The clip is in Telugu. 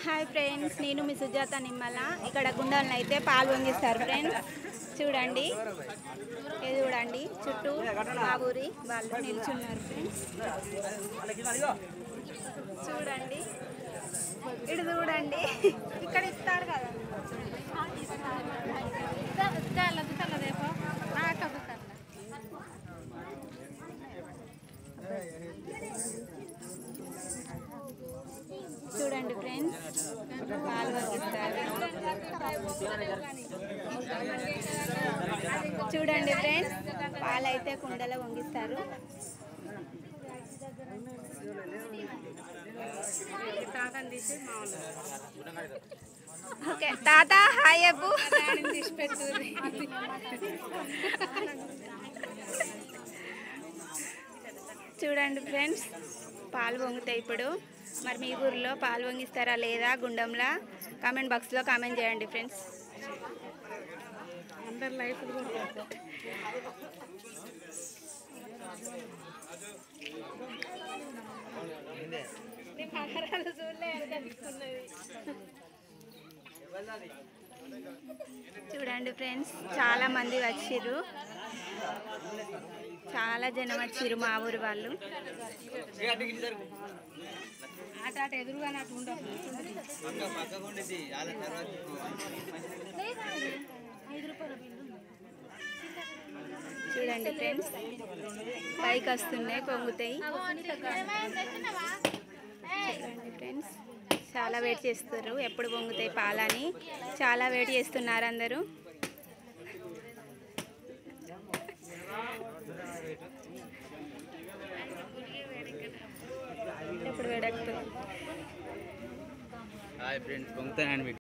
హాయ్ ఫ్రెండ్స్, నేను మీ సుజాత నిమ్మల. ఇక్కడ గుండాలను అయితే పాలు పొంగిస్తారు ఫ్రెండ్స్. చూడండి, ఇది చూడండి, చుట్టూ మా ఊరి వాళ్ళు నిల్చున్నారు ఫ్రెండ్స్. చూడండి, ఇటు చూడండి, ఇక్కడ ఇస్తారు కదా. చూడండి ఫ్రెండ్స్, పాలు పొంగిస్తారు. చూడండి ఫ్రెండ్స్, పాలు అయితే కుండలో పొంగిస్తారు. ఓకే తాత, హాయ్ అబ్బు. చూడండి ఫ్రెండ్స్, పాలు పొంగుతాయి ఇప్పుడు. మరి మీ ఊర్లో పాలు పొంగిస్తారా లేదా గుండంలా? కామెంట్ బాక్స్లో కామెంట్ చేయండి ఫ్రెండ్స్. అందరు లైఫ్ చూడండి ఫ్రెండ్స్, చాలా మంది వచ్చిర్రు, చాలా జనం వచ్చిర్రు మా ఊరు వాళ్ళు. ఎదురుగా చూడండి ఫ్రెండ్స్, పైకి వస్తున్నాయి, పొంగుతాయి. చూడండి ఫ్రెండ్స్, చాలా వెయిట్ చేస్తారు ఎప్పుడు పొంగుతాయి పాలని. చాలా వెయిట్ చేస్తున్నారు అందరూ. ఎప్పుడు వేడెక్కుతుంది. Hi friends, పొంగుతానండి.